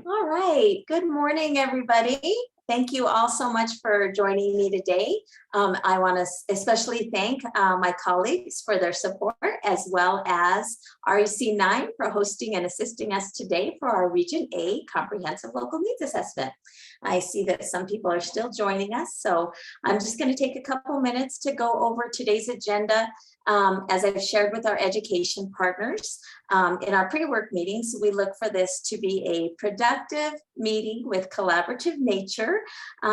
All right. Good morning, everybody. Thank you all so much for joining me today. I want to especially thank my colleagues for their support, as well as REC9 for hosting and assisting us today for our Region A Comprehensive Local Needs Assessment. I see that some people are still joining us, so I'm just going to take a couple minutes to go over today's agenda. As I've shared with our education partners, in our pre-work meetings, we look for this to be a productive meeting with collaborative nature,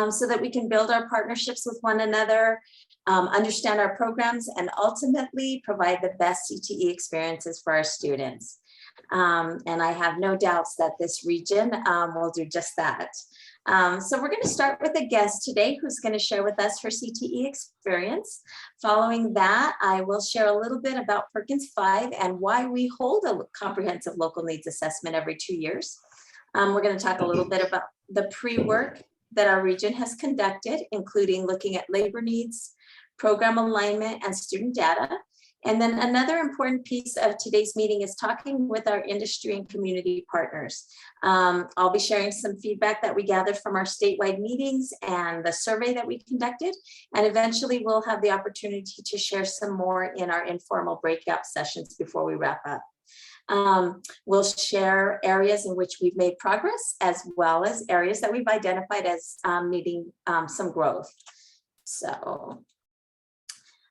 so that we can build our partnerships with one another, understand our programs, and ultimately provide the best CTE experiences for our students. And I have no doubts that this region will do just that. So we're going to start with a guest today who's going to share with us her CTE experience. Following that, I will share a little bit about Perkins 5 and why we hold a comprehensive local needs assessment every 2 years. We're going to talk a little bit about the pre-work that our region has conducted, including looking at labor needs, program alignment, and student data. And then another important piece of today's meeting is talking with our industry and community partners. I'll be sharing some feedback that we gathered from our statewide meetings and the survey that we conducted. And eventually we'll have the opportunity to share some more in our informal breakout sessions before we wrap up. We'll share areas in which we've made progress, as well as areas that we've identified as needing some growth. So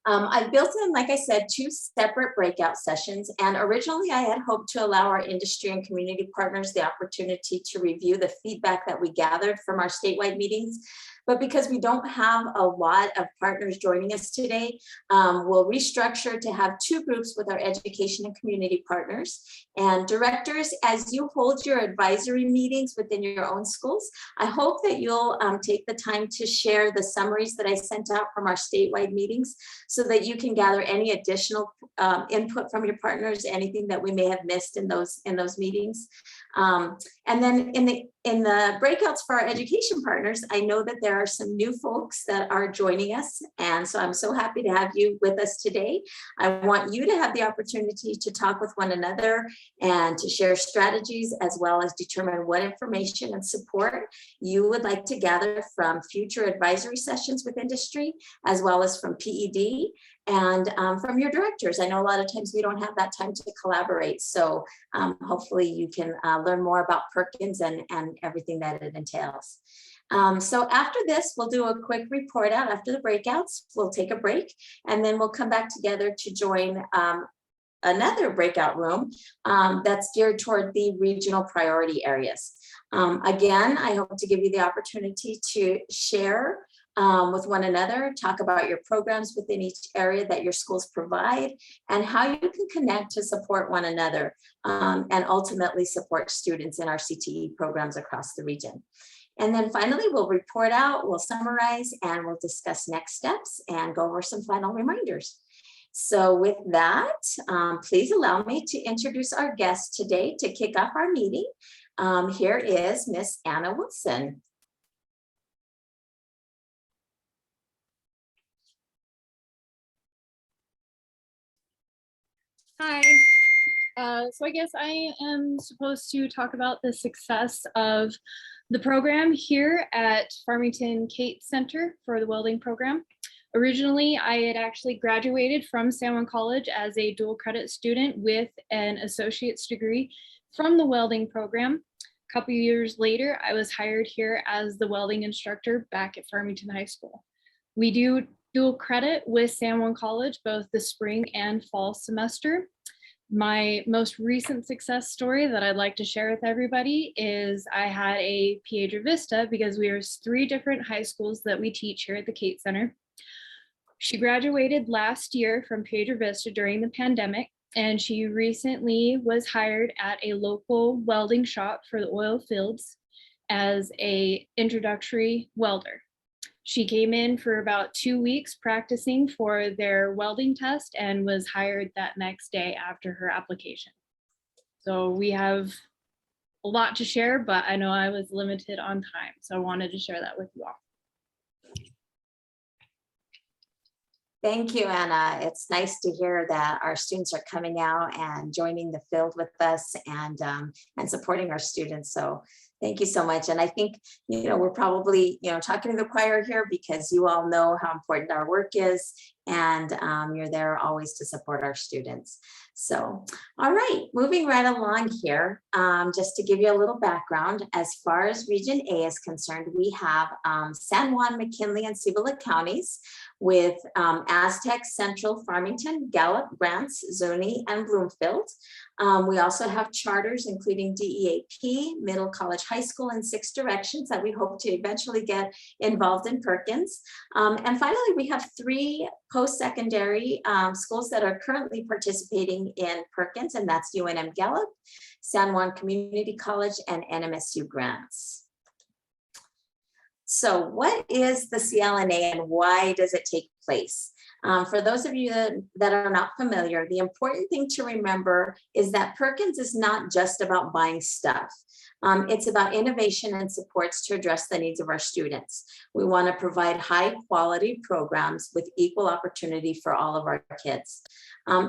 I've built in, like I said, 2 separate breakout sessions, and originally I had hoped to allow our industry and community partners the opportunity to review the feedback that we gathered from our statewide meetings. But because we don't have a lot of partners joining us today, we'll restructure to have 2 groups with our education and community partners. And directors, as you hold your advisory meetings within your own schools, I hope that you'll take the time to share the summaries that I sent out from our statewide meetings, so that you can gather any additional input from your partners, anything that we may have missed in those meetings. And then in the breakouts for our education partners, I know that there are some new folks that are joining us. And so I'm so happy to have you with us today. I want you to have the opportunity to talk with one another and to share strategies, as well as determine what information and support you would like to gather from future advisory sessions with industry, as well as from PED and from your directors. I know a lot of times we don't have that time to collaborate. So hopefully you can learn more about Perkins and everything that it entails. So after this, we'll do a quick report out. After the breakouts, we'll take a break, and then we'll come back together to join another breakout room that's geared toward the regional priority areas. Again, I hope to give you the opportunity to share with one another, talk about your programs within each area that your schools provide, and how you can connect to support one another, and ultimately support students in our CTE programs across the region. And then finally, we'll report out, we'll summarize, and we'll discuss next steps and go over some final reminders. So with that, please allow me to introduce our guest today to kick off our meeting. Here is Miss Anna Wilson. Hi. So I guess I am supposed to talk about the success of the program here at Farmington Cates Center for the welding program. Originally, I had actually graduated from San Juan College as a dual credit student with an associate's degree from the welding program. A couple years later, I was hired here as the welding instructor back at Farmington High School. We do dual credit with San Juan College, both the spring and fall semester. My most recent success story that I'd like to share with everybody is I had a Piedra Vista, because we are 3 different high schools that we teach here at the Cates Center. She graduated last year from Piedra Vista during the pandemic, and she recently was hired at a local welding shop for the oil fields as an introductory welder. She came in for about 2 weeks practicing for their welding test and was hired that next day after her application. So we have a lot to share, but I know I was limited on time, so I wanted to share that with you all. Thank you, Anna. It's nice to hear that our students are coming out and joining the field with us and supporting our students. So Thank you so much. And I think, we're probably, talking to the choir here because you all know how important our work is, and you're there always to support our students. So, all right, moving right along here, just to give you a little background, as far as Region A is concerned, we have San Juan, McKinley, and Cibola counties with Aztec, Central, Farmington, Gallup, Grants, Zuni, and Bloomfield. We also have charters including DEAP, Middle College High School, and Six Directions that we hope to eventually get involved in Perkins. And finally, we have 3 post-secondary schools that are currently participating in Perkins, and that's UNM Gallup, San Juan Community College, and NMSU Grants. So what is the CLNA and why does it take place? For those of you that are not familiar, the important thing to remember is that Perkins is not just about buying stuff. It's about innovation and supports to address the needs of our students. We want to provide high quality programs with equal opportunity for all of our kids.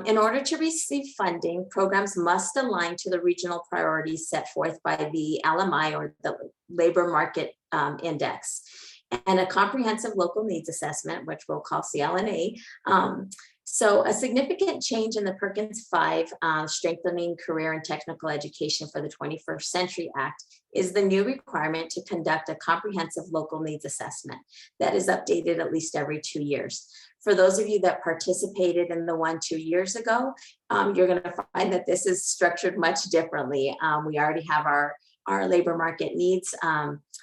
In order to receive funding, programs must align to the regional priorities set forth by the LMI, or the Labor Market Index, and a comprehensive local needs assessment, which we'll call CLNA. So a significant change in the Perkins 5, Strengthening Career and Technical Education for the 21st Century Act, is the new requirement to conduct a comprehensive local needs assessment that is updated at least every 2 years. For those of you that participated in the one 2 years ago, you're going to find that this is structured much differently. We already have our labor market needs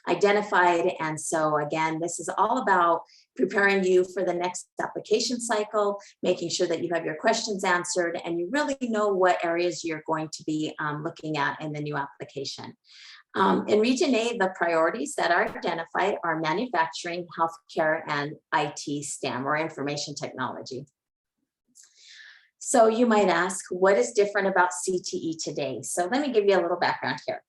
identified. And so again, this is all about preparing you for the next application cycle, making sure that you have your questions answered and you really know what areas you're going to be looking at in the new application. In Region A, the priorities that are identified are manufacturing, healthcare, and IT STEM, or information technology. So you might ask, what is different about CTE today? So let me give you a little background here.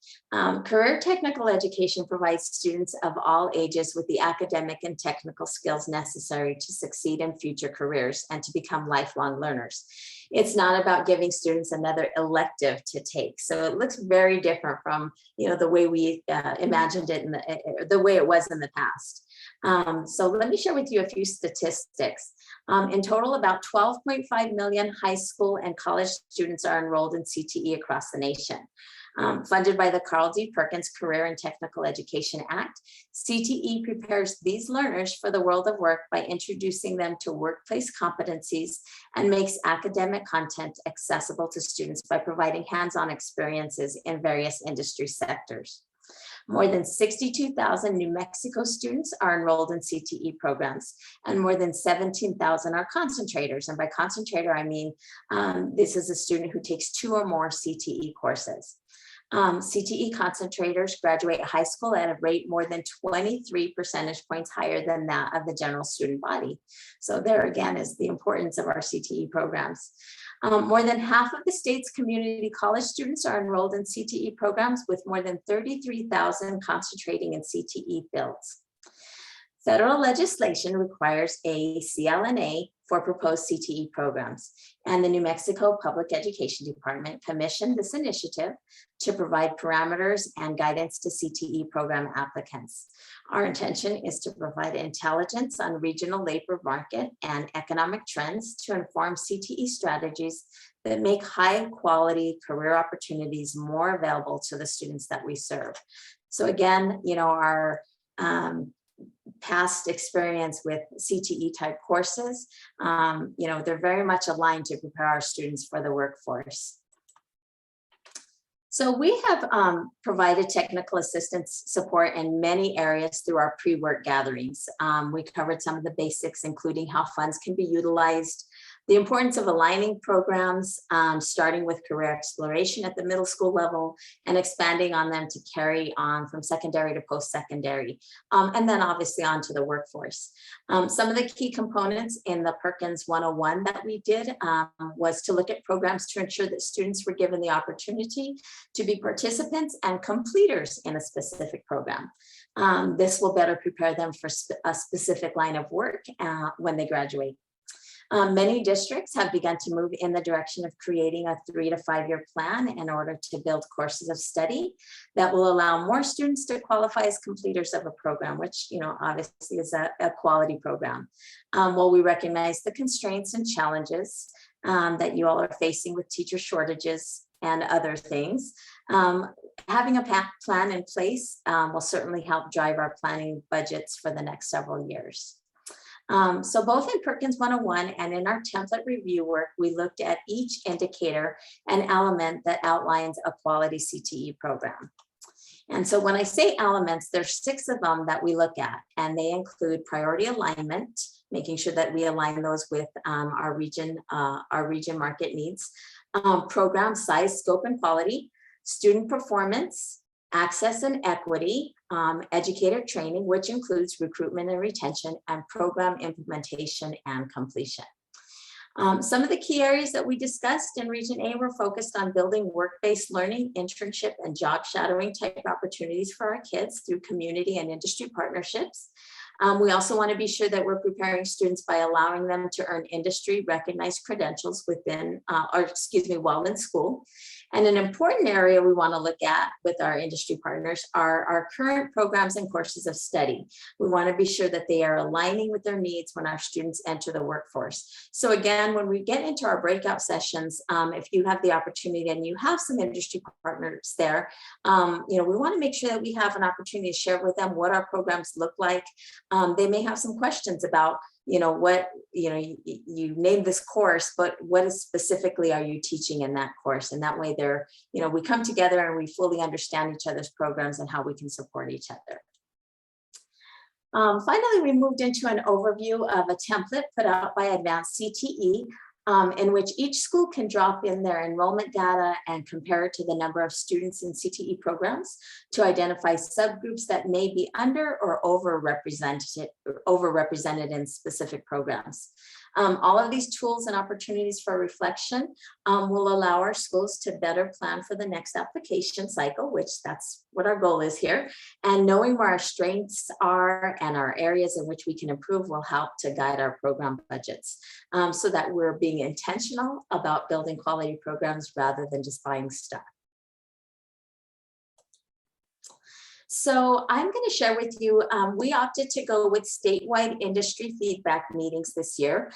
Career technical education provides students of all ages with the academic and technical skills necessary to succeed in future careers and to become lifelong learners. It's not about giving students another elective to take. So it looks very different from the way we imagined it, the way it was in the past. So let me share with you a few statistics. In total, about 12.5 million high school and college students are enrolled in CTE across the nation. Funded by the Carl D. Perkins Career and Technical Education Act, CTE prepares these learners for the world of work by introducing them to workplace competencies and makes academic content accessible to students by providing hands-on experiences in various industry sectors. More than 62,000 New Mexico students are enrolled in CTE programs, and more than 17,000 are concentrators. And by concentrator, I mean this is a student who takes 2 or more CTE courses. CTE concentrators graduate high school at a rate more than 23 percentage points higher than that of the general student body. So there again is the importance of our CTE programs. More than half of the state's community college students are enrolled in CTE programs, with more than 33,000 concentrating in CTE fields. Federal legislation requires a CLNA for proposed CTE programs, and the New Mexico Public Education Department commissioned this initiative to provide parameters and guidance to CTE program applicants. Our intention is to provide intelligence on regional labor market and economic trends to inform CTE strategies that make high quality career opportunities more available to the students that we serve. So again, our past experience with CTE type courses, they're very much aligned to prepare our students for the workforce. So we have provided technical assistance support in many areas through our pre-work gatherings. We covered some of the basics, including how funds can be utilized, the importance of aligning programs, starting with career exploration at the middle school level and expanding on them to carry on from secondary to post-secondary, and then obviously on to the workforce. Some of the key components in the Perkins 101 that we did was to look at programs to ensure that students were given the opportunity to be participants and completers in a specific program. This will better prepare them for a specific line of work when they graduate. Many districts have begun to move in the direction of creating a 3 to 5 year plan in order to build courses of study that will allow more students to qualify as completers of a program, which, obviously is a quality program. While we recognize the constraints and challenges that you all are facing with teacher shortages and other things, having a plan in place will certainly help drive our planning budgets for the next several years. So both in Perkins 101 and in our template review work, we looked at each indicator and element that outlines a quality CTE program. And so when I say elements, there's 6 of them that we look at, and they include priority alignment, making sure that we align those with our region market needs, program size, scope, and quality, student performance, access and equity, educator training, which includes recruitment and retention, and program implementation and completion. Some of the key areas that we discussed in Region A were focused on building work-based learning, internship, and job shadowing type opportunities for our kids through community and industry partnerships. We also want to be sure that we're preparing students by allowing them to earn industry recognized credentials while in school. And an important area we want to look at with our industry partners are our current programs and courses of study. We want to be sure that they are aligning with their needs when our students enter the workforce. So again, when we get into our breakout sessions, if you have the opportunity and you have some industry partners there, we want to make sure that we have an opportunity to share with them what our programs look like. They may have some questions about, you named this course, but what is specifically are you teaching in that course? And that way we come together and we fully understand each other's programs and how we can support each other. Finally, we moved into an overview of a template put out by Advanced CTE, in which each school can drop in their enrollment data and compare it to the number of students in CTE programs to identify subgroups that may be under or overrepresented in specific programs. All of these tools and opportunities for reflection will allow our schools to better plan for the next application cycle, which that's what our goal is here. And knowing where our strengths are and our areas in which we can improve will help to guide our program budgets so that we're being intentional about building quality programs rather than just buying stuff. So I'm going to share with you, we opted to go with statewide industry feedback meetings this year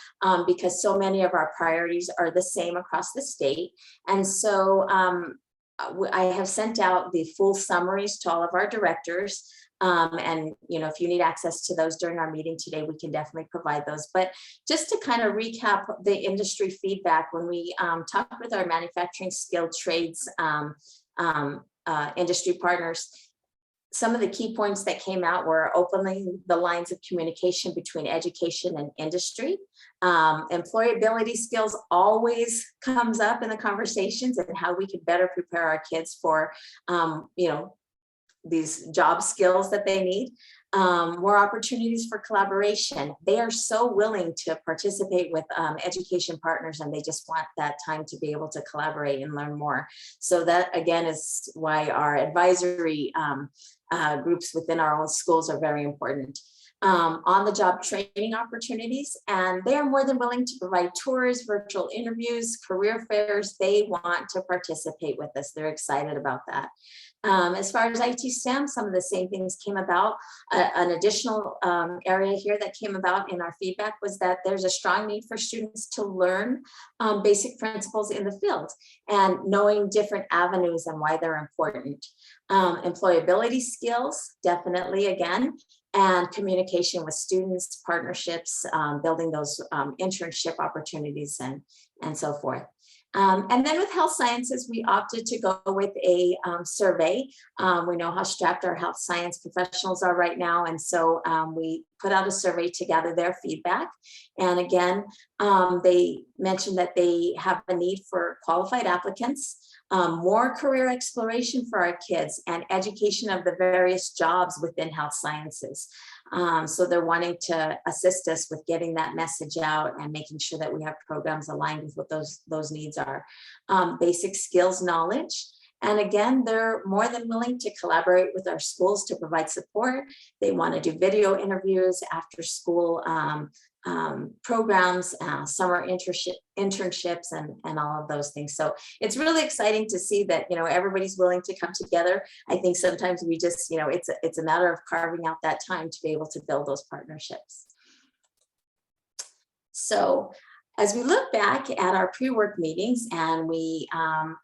because so many of our priorities are the same across the state. And so I have sent out the full summaries to all of our directors. And if you need access to those during our meeting today, we can definitely provide those. But just to kind of recap the industry feedback, when we talked with our manufacturing skilled trades industry partners, some of the key points that came out were opening the lines of communication between education and industry. Employability skills always comes up in the conversations and how we could better prepare our kids for, these job skills that they need. More opportunities for collaboration. They are so willing to participate with education partners, and they just want that time to be able to collaborate and learn more. So that again is why our advisory groups within our own schools are very important. On the job training opportunities, and they are more than willing to provide tours, virtual interviews, career fairs. They want to participate with us. They're excited about that. As far as IT STEM, some of the same things came about. An additional area here that came about in our feedback was that there's a strong need for students to learn basic principles in the field and knowing different avenues and why they're important. Employability skills, definitely again, and communication with students, partnerships, building those internship opportunities and so forth. And then with health sciences, we opted to go with a survey. We know how strapped our health science professionals are right now. And so we put out a survey to gather their feedback. And again, they mentioned that they have a need for qualified applicants, more career exploration for our kids, and education of the various jobs within health sciences. So they're wanting to assist us with getting that message out and making sure that we have programs aligned with what those needs are. Basic skills knowledge. And again, they're more than willing to collaborate with our schools to provide support. They want to do video interviews, after school programs, summer internships, and all of those things. So it's really exciting to see that, everybody's willing to come together. I think sometimes we just, it's a matter of carving out that time to be able to build those partnerships. So as we look back at our pre-work meetings and we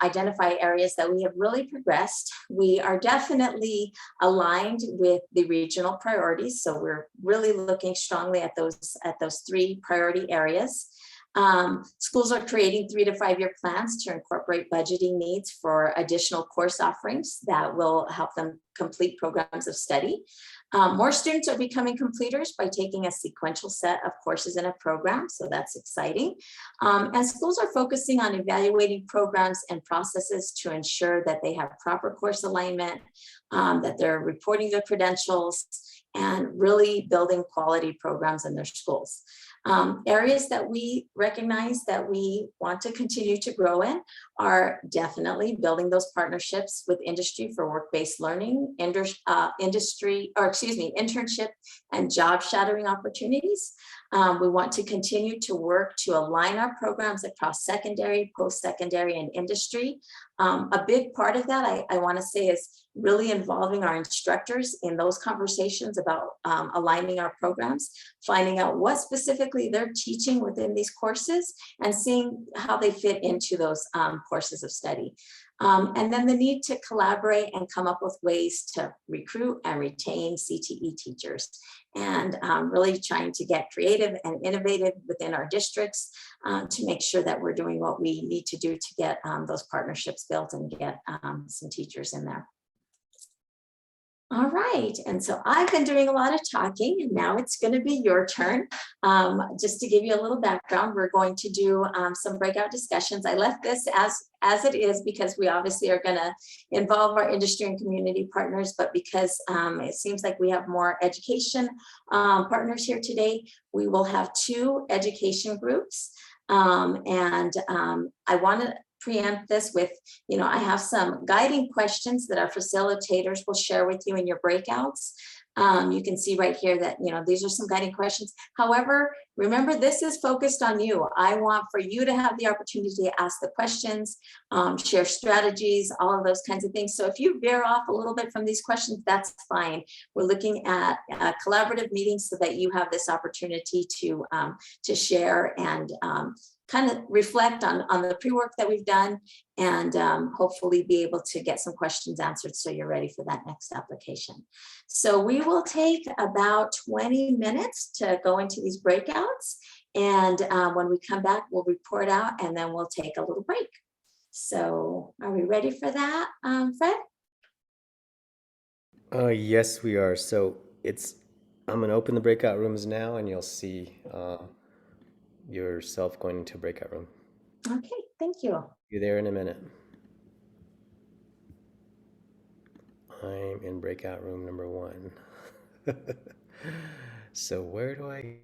identify areas that we have really progressed, we are definitely aligned with the regional priorities. So we're really looking strongly at those 3 priority areas. Schools are creating 3 to 5 year plans to incorporate budgeting needs for additional course offerings that will help them complete programs of study. More students are becoming completers by taking a sequential set of courses in a program, so that's exciting. And schools are focusing on evaluating programs and processes to ensure that they have proper course alignment, that they're reporting their credentials, and really building quality programs in their schools. Areas that we recognize that we want to continue to grow in are definitely building those partnerships with industry for work-based learning, internship and job shadowing opportunities. We want to continue to work to align our programs across secondary, post-secondary, and industry. A big part of that, I want to say, is really involving our instructors in those conversations about aligning our programs, finding out what specifically they're teaching within these courses, and seeing how they fit into those courses of study. And then the need to collaborate and come up with ways to recruit and retain CTE teachers, and really trying to get creative and innovative within our districts to make sure that we're doing what we need to do to get those partnerships built and get some teachers in there. All right, and so I've been doing a lot of talking, and now it's going to be your turn. Just to give you a little background, we're going to do some breakout discussions. I left this as it is because we obviously are going to involve our industry and community partners, but because it seems like we have more education partners here today, we will have 2 education groups. I want to preempt this with, I have some guiding questions that our facilitators will share with you in your breakouts. You can see right here that, these are some guiding questions. However, remember, this is focused on you. I want for you to have the opportunity to ask the questions, share strategies, all of those kinds of things. So if you veer off a little bit from these questions, that's fine. We're looking at collaborative meetings so that you have this opportunity to share and kind of reflect on the pre-work that we've done, and hopefully be able to get some questions answered so you're ready for that next application. So we will take about 20 minutes to go into these breakouts, and when we come back, we'll report out, and then we'll take a little break. So are we ready for that, Fred? Yes, we are. So I'm gonna open the breakout rooms now, and you'll see yourself going into a breakout room. Okay, thank you. You're there in a minute. I'm in breakout room number 1. So where do I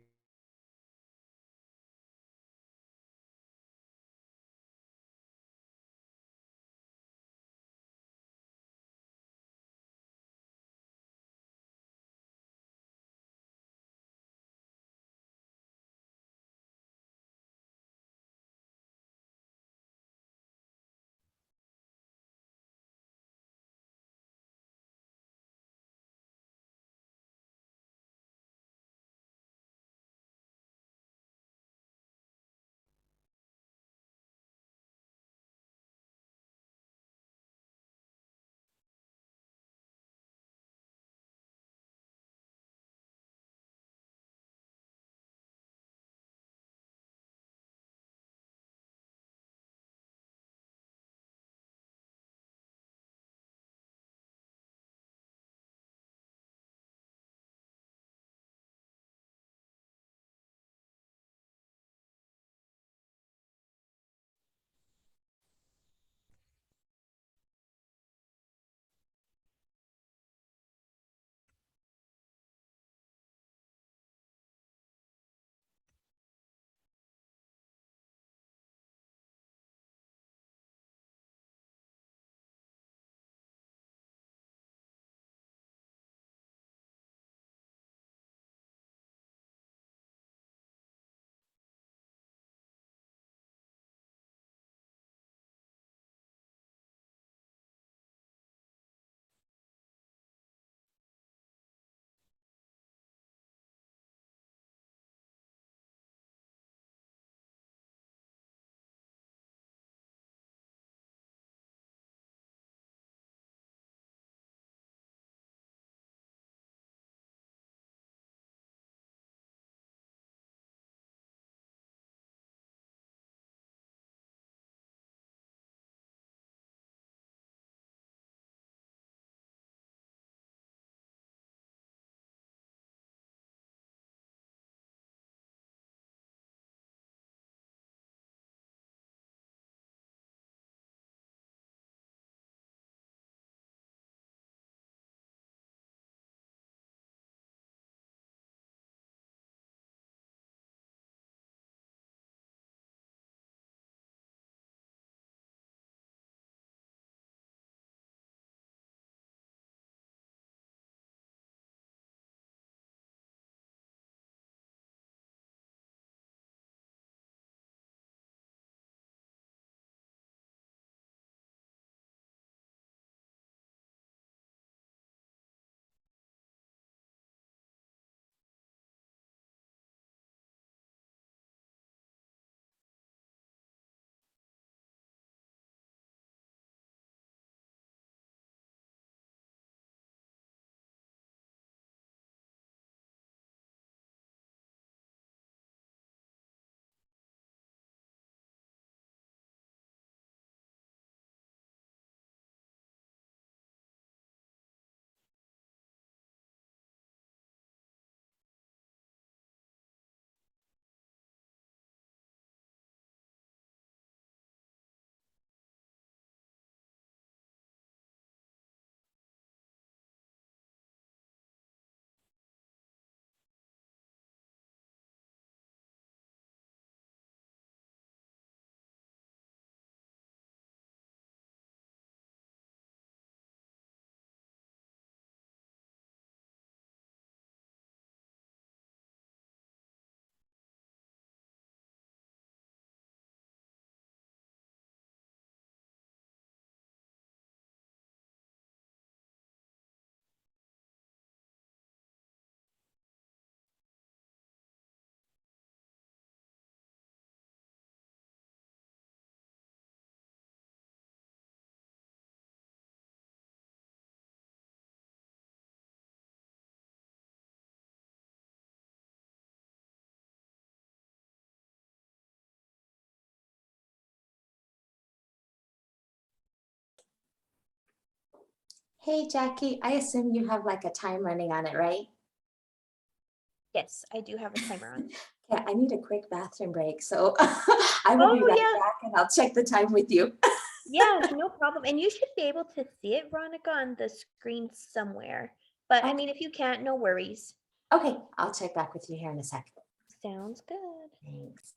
Hey, Jackie, I assume you have like a time running on it, right? Yes, I do have a timer on. Yeah, I need a quick bathroom break, so I will be Oh, right yeah. back and I'll check the time with you. Yeah, no problem. And you should be able to see it, Veronica, on the screen somewhere. But I mean, if you can't, no worries. Okay, I'll check back with you here in a second. Sounds good. Thanks.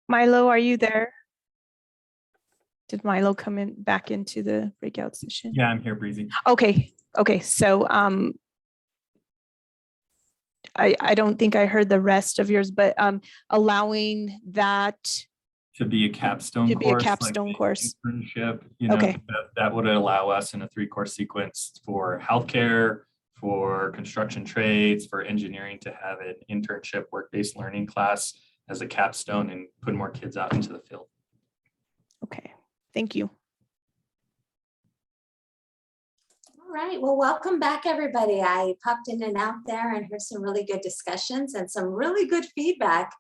Milo, are you there? Did Milo come in back into the breakout session? Yeah, I'm here, Breezy. Okay, so I don't think I heard the rest of yours, but allowing that To be a capstone to be a course, like capstone the course. internship, you know, Okay. that would allow us in a 3-course sequence for healthcare, for construction trades, for engineering to have an internship work-based learning class as a capstone and put more kids out into the field. Okay, thank you. right, well, welcome back, everybody. I popped in and out there and heard some really good discussions and some really good feedback,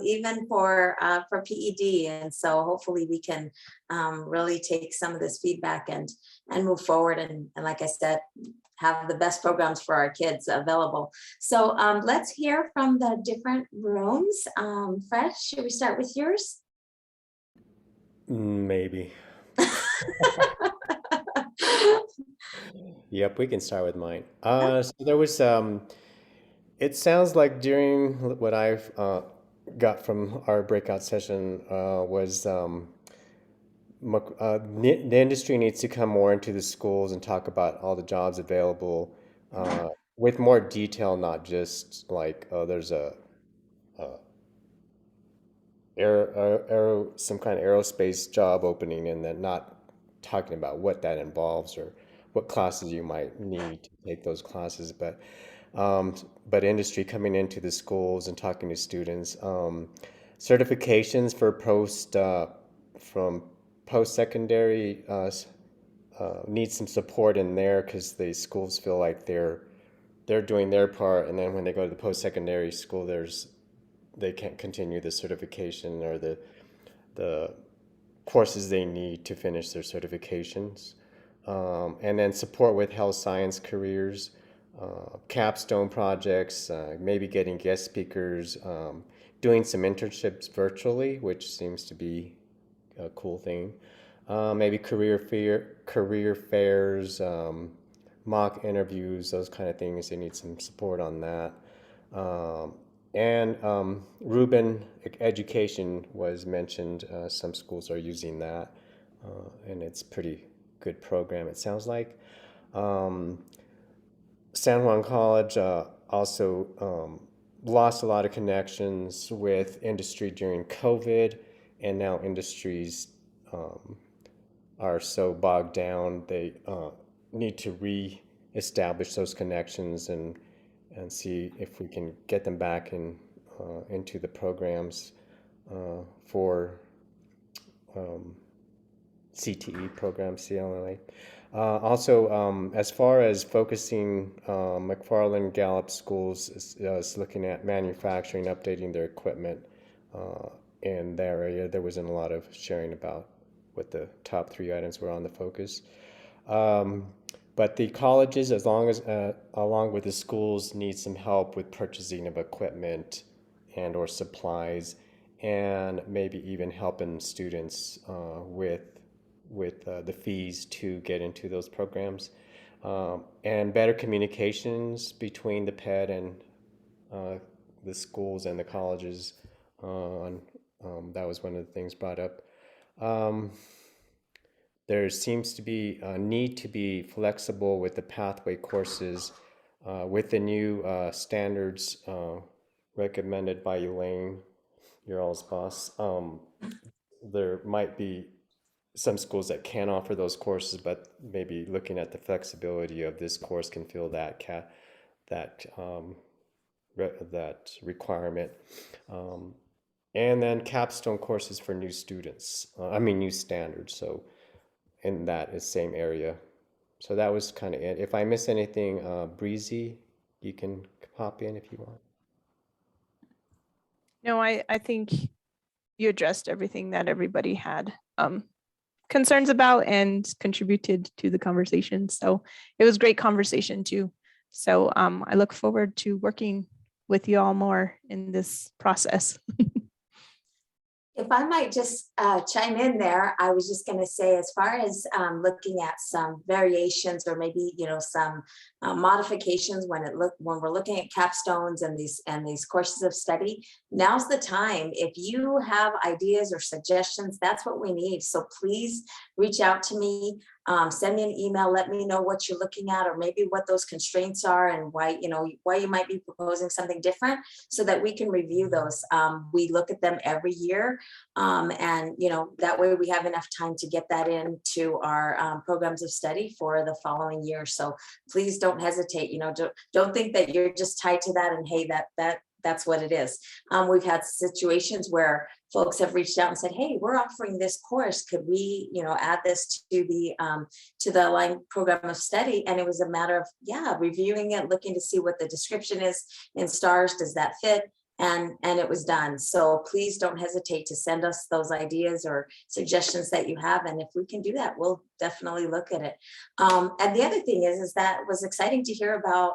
even for PED. And so hopefully we can really take some of this feedback and move forward. And like I said, have the best programs for our kids available. So let's hear from the different rooms. Fred, should we start with yours? Maybe. Yep, we can start with mine. So there was it sounds like during what I've got from our breakout session was the industry needs to come more into the schools and talk about all the jobs available with more detail, not just like, oh, there's a some kind of aerospace job opening, and then not talking about what that involves or what classes you might need to take those classes, but industry coming into the schools and talking to students. Certifications for from post-secondary need some support in there, because the schools feel like they're doing their part, and then when they go to the post-secondary school, they can't continue the certification or the courses they need to finish their certifications. And then support with health science careers, capstone projects, maybe getting guest speakers, doing some internships virtually, which seems to be a cool thing. Maybe career fairs, mock interviews, those kind of things. They need some support on that. And Rubin Education was mentioned. Some schools are using that, and it's pretty good program, it sounds like. San Juan College also lost a lot of connections with industry during COVID, and now industries are so bogged down, they need to re-establish those connections and see if we can get them back into the programs for CTE programs, CLNA. Also, as far as focusing, McFarland Gallup Schools is looking at manufacturing, updating their equipment in that area. There wasn't a lot of sharing about what the top 3 items were on the focus. But the colleges, along with the schools, need some help with purchasing of equipment and or supplies, and maybe even helping students with the fees to get into those programs, and better communications between the PED and the schools and the colleges. That was one of the things brought up. There seems to be a need to be flexible with the pathway courses, with the new standards recommended by Elaine, your all's boss. There might be some schools that can offer those courses, but maybe looking at the flexibility of this course can fill that requirement. And then capstone courses for new students, new standards. So in that same area. So that was kind of it. If I miss anything, Breezy, you can pop in if you want. No, I think you addressed everything that everybody had concerns about and contributed to the conversation. So it was great conversation too. So I look forward to working with you all more in this process. If I might just chime in there, I was just going to say, as far as looking at some variations or maybe some modifications when we're looking at capstones and these courses of study, now's the time. If you have ideas or suggestions, that's what we need. So please reach out to me, send me an email, let me know what you're looking at, or maybe what those constraints are and why you might be proposing something different, so that we can review those. We look at them every year. And that way we have enough time to get that into our programs of study for the following year. So please don't hesitate. Don't think that you're just tied to that and hey, that's what it is. We've had situations where folks have reached out and said, hey, we're offering this course. Could we, add this to the Align program of study? And it was a matter of, reviewing it, looking to see what the description is in STARS. Does that fit? And it was done. So please don't hesitate to send us those ideas or suggestions that you have. And if we can do that, we'll definitely look at it. And the other thing is that it was exciting to hear about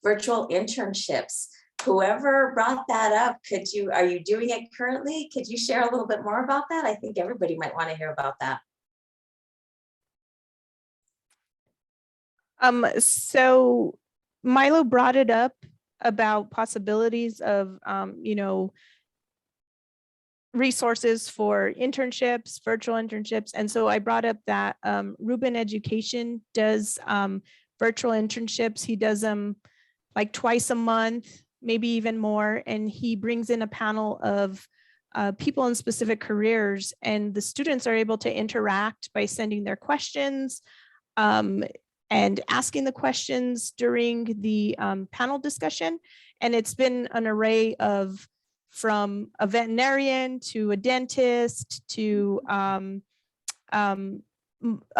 virtual internships. Whoever brought that up, are you doing it currently? Could you share a little bit more about that? I think everybody might want to hear about that. So Milo brought it up about possibilities of, resources for internships, virtual internships. And so I brought up that Ruben Education does virtual internships. He does them like twice a month, maybe even more. And he brings in a panel of people in specific careers, and the students are able to interact by sending their questions and asking the questions during the panel discussion. And it's been an array of, from a veterinarian to a dentist to a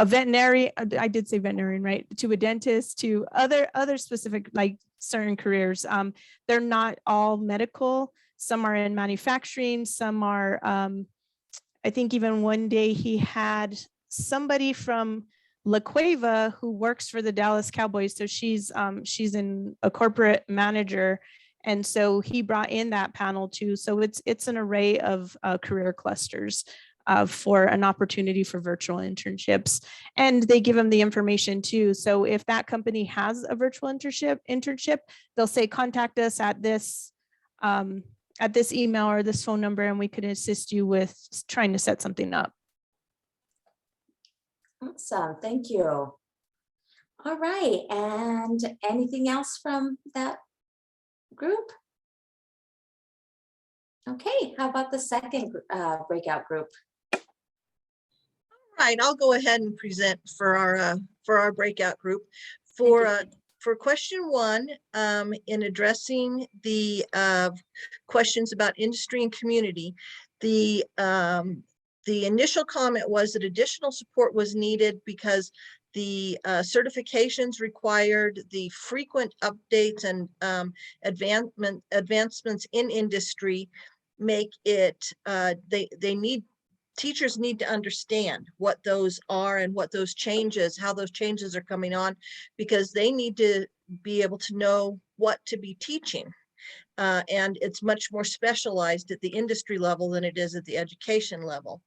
veterinarian, I did say veterinarian, right? To a dentist, to other specific, like certain careers. They're not all medical. Some are in manufacturing, some are, I think even one day he had somebody from La Cueva who works for the Dallas Cowboys. So she's in a corporate manager. And so he brought in that panel too. So it's an array of career clusters for an opportunity for virtual internships. And they give them the information too. So if that company has a virtual internship, they'll say, contact us at this email or this phone number, and we could assist you with trying to set something up. Awesome, thank you. All right, and anything else from that group? Okay, how about the second breakout group? All right, I'll go ahead and present for our breakout group. For question 1, in addressing the questions about industry and community, the initial comment was that additional support was needed because the certifications required the frequent updates and advancements in industry make it, teachers need to understand what those are and what those changes, how those changes are coming on, because they need to be able to know what to be teaching. And it's much more specialized at the industry level than it is at the education level.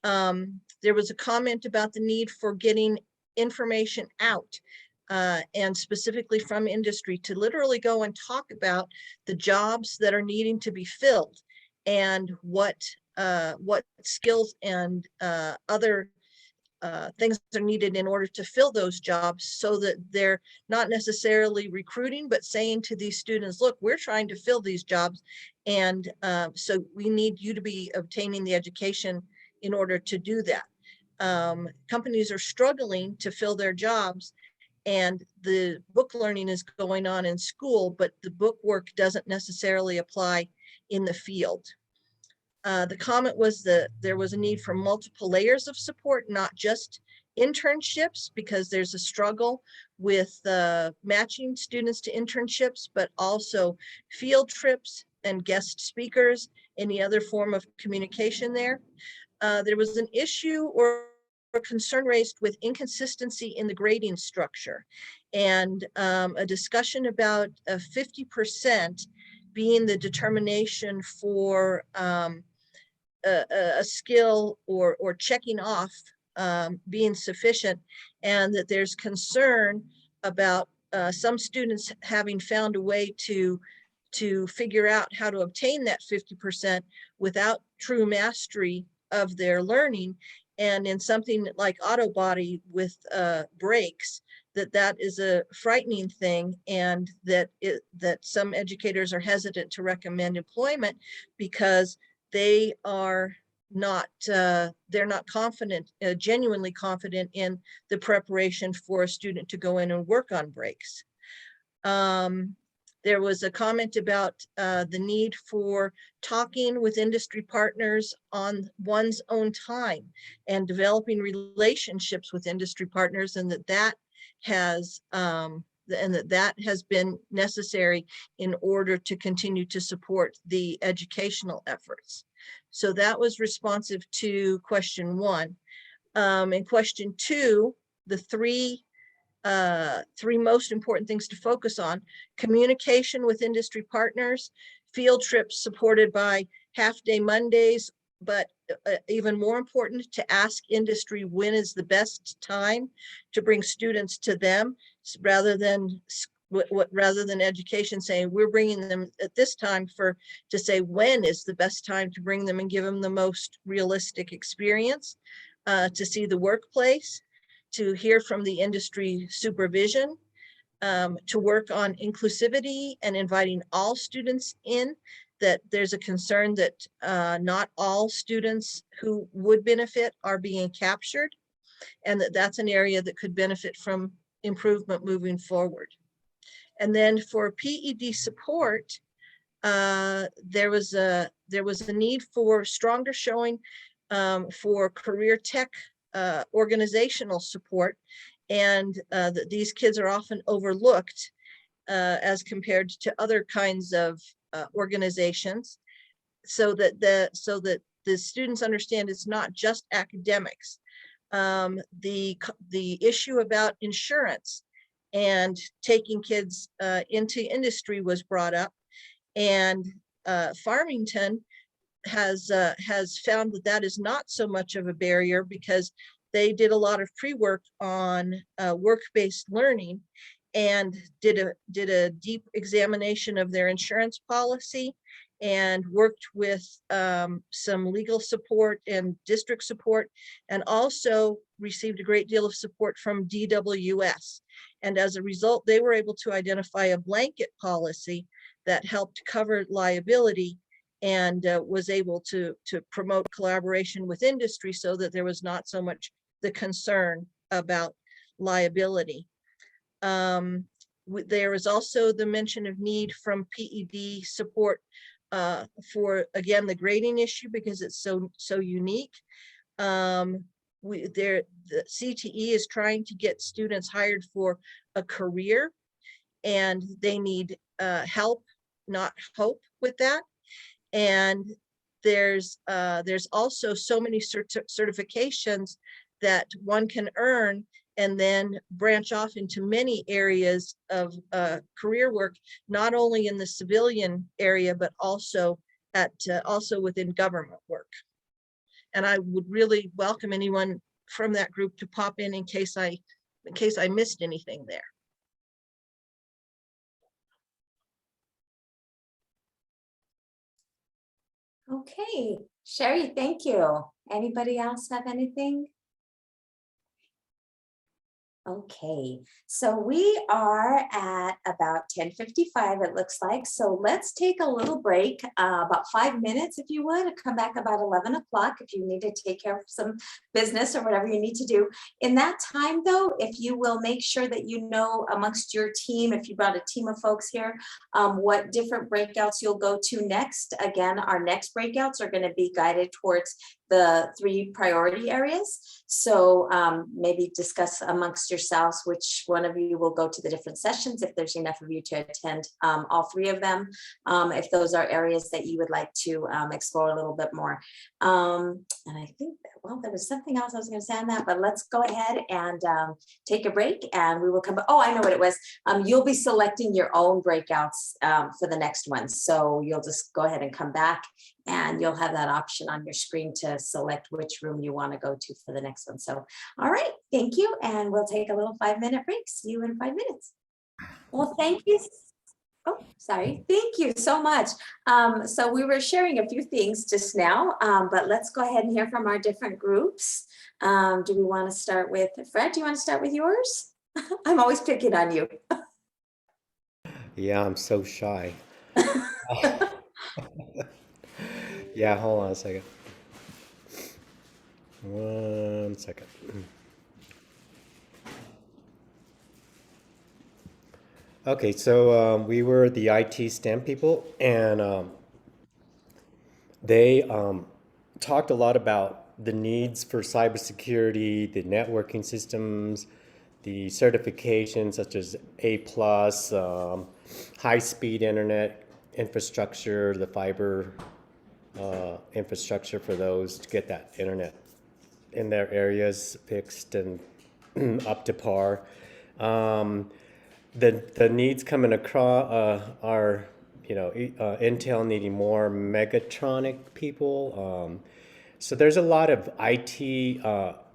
There was a comment about the need for getting information out, and specifically from industry, to literally go and talk about the jobs that are needing to be filled and what skills and other things are needed in order to fill those jobs, so that they're not necessarily recruiting, but saying to these students, look, we're trying to fill these jobs, and so we need you to be obtaining the education in order to do that. Companies are struggling to fill their jobs, and the book learning is going on in school, but the book work doesn't necessarily apply in the field. The comment was that there was a need for multiple layers of support, not just internships, because there's a struggle with matching students to internships, but also field trips and guest speakers, any other form of communication there. There was an issue or concern raised with inconsistency in the grading structure, and a discussion about 50% being the determination for a skill or checking off being sufficient, and that there's concern about some students having found a way to figure out how to obtain that 50% without true mastery of their learning. And in something like auto body with brakes, that is a frightening thing, and that some educators are hesitant to recommend employment because they are not they're not confident, genuinely confident in the preparation for a student to go in and work on brakes. There was a comment about the need for talking with industry partners on one's own time and developing relationships with industry partners, and that has been necessary in order to continue to support the educational efforts. So that was responsive to question 1. In question 2, the three most important things to focus on: communication with industry partners, field trips supported by half-day Mondays, but even more important, to ask industry when is the best time to bring students to them, rather than education saying we're bringing them at this time, to say when is the best time to bring them and give them the most realistic experience, to see the workplace, to hear from the industry supervision, to work on inclusivity and inviting all students in, that there's a concern that not all students who would benefit are being captured, and that's an area that could benefit from improvement moving forward. And then for PED support, there was a need for stronger showing for career tech organizational support, and that these kids are often overlooked as compared to other kinds of organizations, so that the students understand it's not just academics. The issue about insurance and taking kids into industry was brought up, and Farmington has found that is not so much of a barrier, because they did a lot of pre-work on work-based learning, and did a deep examination of their insurance policy, and worked with some legal support and district support, and also received a great deal of support from DWS. And as a result, they were able to identify a blanket policy that helped cover liability, and was able to promote collaboration with industry, so that there was not so much the concern about liability. There was also the mention of need from PED support for, again, the grading issue, because it's so unique. The CTE is trying to get students hired for a career, and they need help, not hope, with that. And there's also so many certifications that one can earn, and then branch off into many areas of career work, not only in the civilian area, but also within government work. And I would really welcome anyone from that group to pop in case I missed anything there. Okay, Sherry, thank you. Anybody else have anything? Okay, so we are at about 10:55, it looks like. So let's take a little break, about 5 minutes, if you would, come back about 11 o'clock if you need to take care of some business or whatever you need to do. In that time, though, if you will make sure that you know amongst your team, if you brought a team of folks here, what different breakouts you'll go to next. Again, our next breakouts are going to be guided towards the 3 priority areas. So maybe discuss amongst yourselves which one of you will go to the different sessions, if there's enough of you to attend all 3 of them, if those are areas that you would like to explore a little bit more. And I think, well, there was something else I was going to say on that, but let's go ahead and take a break, and we will come back. Oh, I know what it was. You'll be selecting your own breakouts for the next one. So you'll just go ahead and come back, and you'll have that option on your screen to select which room you want to go to for the next one. So, all right, thank you. And we'll take a little 5-minute break. See you in 5 minutes. Well, thank you. Oh, sorry. Thank you so much. So we were sharing a few things just now, but let's go ahead and hear from our different groups. Do we want to start with Fred? Do you want to start with yours? I'm always picking on you. Yeah, I'm so shy. Yeah, hold on a second. 1 second. Okay, so we were the IT STEM people, and they talked a lot about the needs for cybersecurity, the networking systems, the certifications such as A+, high-speed internet infrastructure, the fiber infrastructure for those to get that internet in their areas fixed and up to par. The needs coming across are, Intel needing more Megatronic people. So there's a lot of IT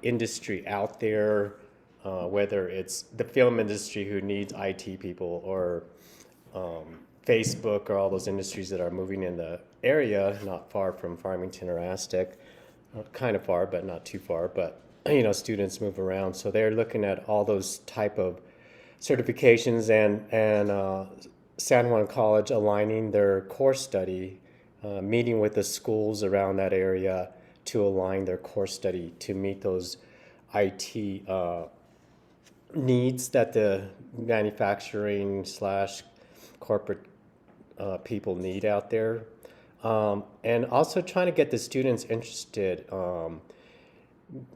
industry out there, whether it's the film industry who needs IT people, or Facebook, or all those industries that are moving in the area, not far from Farmington or Aztec, kind of far, but not too far. But students move around, so they're looking at all those type of certifications, and San Juan College aligning their course study, meeting with the schools around that area to align their course study to meet those IT needs that the manufacturing slash corporate people need out there. And also trying to get the students interested,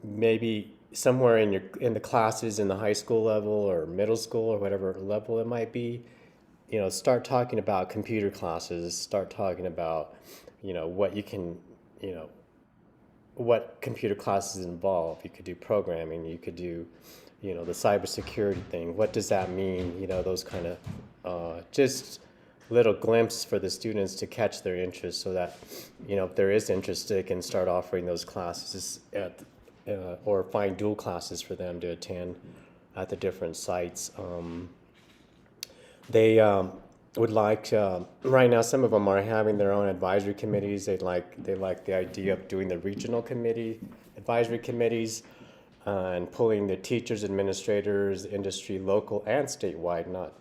maybe somewhere in the classes in the high school level or middle school or whatever level it might be, start talking about computer classes, start talking about, what you can, what computer classes involve. You could do programming, you could do, the cybersecurity thing. What does that mean? Those kind of just little glimpse for the students to catch their interest, so that, if there is interest, they can start offering those classes or find dual classes for them to attend at the different sites. They would like right now. Some of them are having their own advisory committees. They like the idea of doing the regional committee advisory committees, and pulling the teachers, administrators, industry, local and statewide, not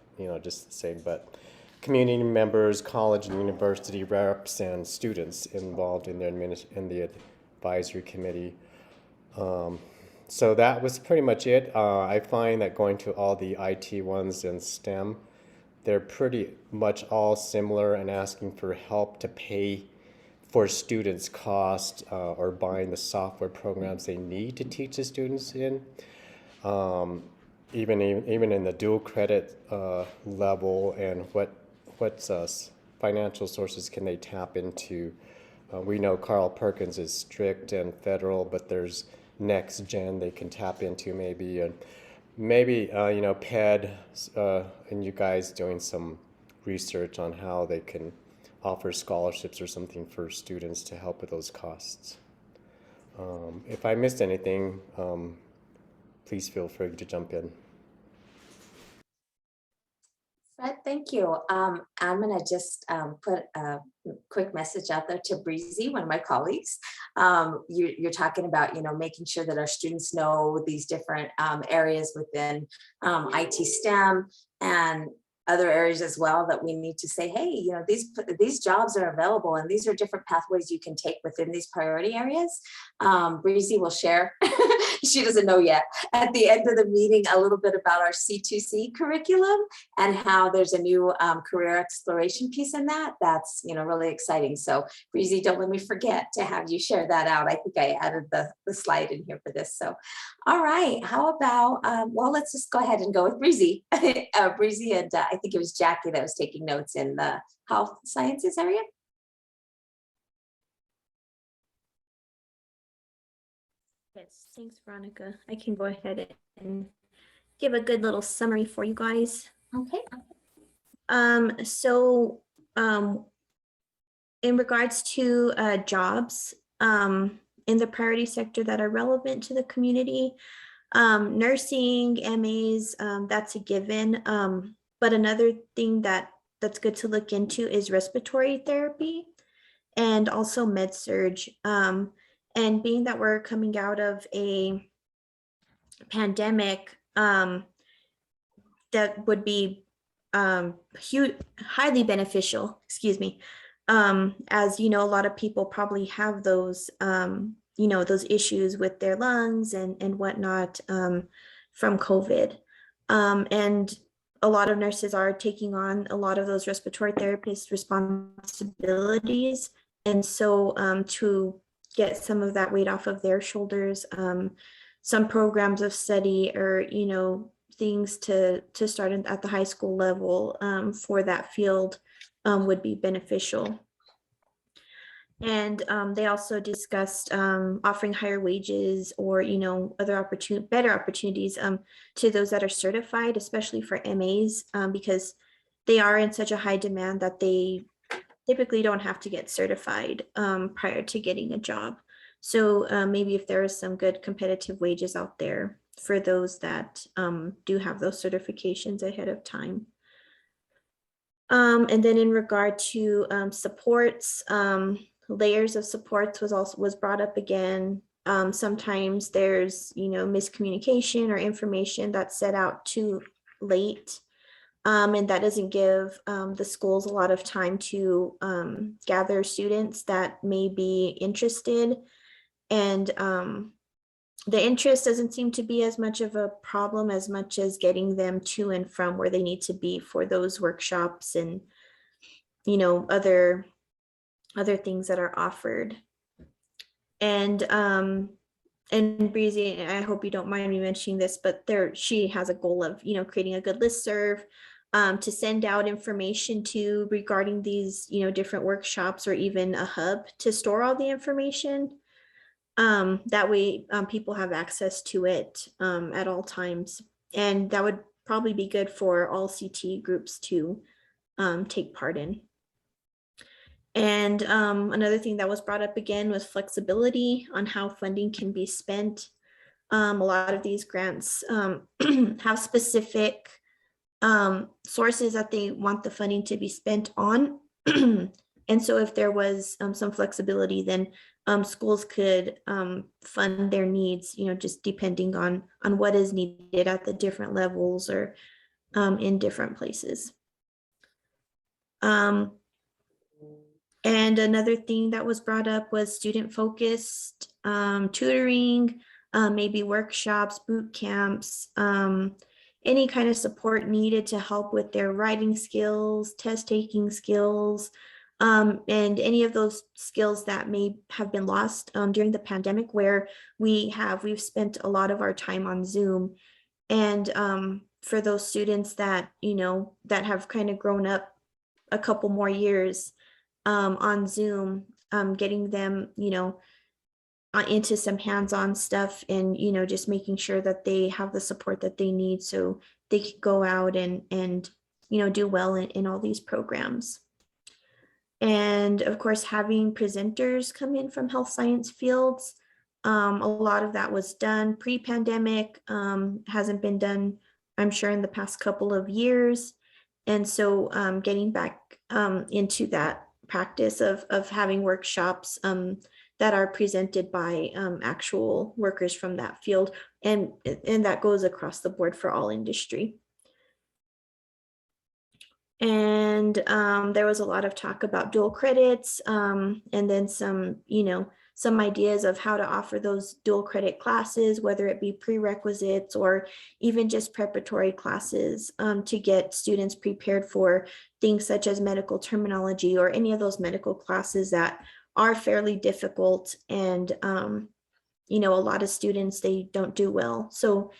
just the same, but community members, college and university reps, and students involved in the advisory committee. So that was pretty much it. I find that going to all the IT ones in STEM, they're pretty much all similar and asking for help to pay for students' cost, or buying the software programs they need to teach the students in. Even in the dual credit level, and what financial sources can they tap into. We know Carl Perkins is strict and federal, but there's Next Gen they can tap into maybe, and maybe PED, and you guys doing some research on how they can offer scholarships or something for students to help with those costs. If I missed anything, please feel free to jump in. Fred, thank you. I'm going to just put a quick message out there to Breezy, one of my colleagues. You're talking about, making sure that our students know these different areas within IT STEM and other areas as well, that we need to say, hey, these jobs are available, and these are different pathways you can take within these priority areas. Breezy will share, she doesn't know yet, at the end of the meeting, a little bit about our C2C curriculum and how there's a new career exploration piece in that. That's really exciting. So Breezy, don't let me forget to have you share that out. I think I added the slide in here for this. So, all right, how about, well, let's just go ahead and go with Breezy. Breezy, and I think it was Jackie that was taking notes in the health sciences area. Yes, thanks, Veronica. I can go ahead and give a good little summary for you guys. Okay. So in regards to jobs in the priority sector that are relevant to the community, nursing, MAs, that's a given. But another thing that's good to look into is respiratory therapy and also med surg. And being that we're coming out of a pandemic, that would be highly beneficial, as a lot of people probably have those those issues with their lungs and whatnot from COVID. And a lot of nurses are taking on a lot of those respiratory therapist responsibilities. And so to get some of that weight off of their shoulders, some programs of study or, things to start at the high school level for that field would be beneficial. And they also discussed offering higher wages or, other better opportunities to those that are certified, especially for MAs, because they are in such a high demand that they typically don't have to get certified prior to getting a job. So maybe if there is some good competitive wages out there for those that do have those certifications ahead of time. And then in regard to supports, layers of supports was brought up again. Sometimes there's, miscommunication or information that's set out too late. And that doesn't give the schools a lot of time to gather students that may be interested. And the interest doesn't seem to be as much of a problem as much as getting them to and from where they need to be for those workshops and, other things that are offered. And Breezy, I hope you don't mind me mentioning this, but she has a goal of, creating a good listserv to send out information to regarding these, different workshops, or even a hub to store all the information. That way people have access to it at all times. And that would probably be good for all CT groups to take part in. And another thing that was brought up again was flexibility on how funding can be spent. A lot of these grants have specific sources that they want the funding to be spent on. And so if there was some flexibility, then schools could fund their needs, just depending on what is needed at the different levels or in different places. And another thing that was brought up was student-focused tutoring, maybe workshops, boot camps, any kind of support needed to help with their writing skills, test-taking skills, and any of those skills that may have been lost during the pandemic, where we've spent a lot of our time on Zoom. And for those students that, that have kind of grown up a couple more years on Zoom, getting them, into some hands-on stuff and, just making sure that they have the support that they need so they can go out and do well in all these programs. And of course, having presenters come in from health science fields. A lot of that was done pre-pandemic, hasn't been done, I'm sure, in the past couple of years. And so getting back into that practice of having workshops that are presented by actual workers from that field. And that goes across the board for all industry. And there was a lot of talk about dual credits and then some ideas of how to offer those dual credit classes, whether it be prerequisites or even just preparatory classes to get students prepared for things such as medical terminology or any of those medical classes that are fairly difficult. And, a lot of students, they don't do well. So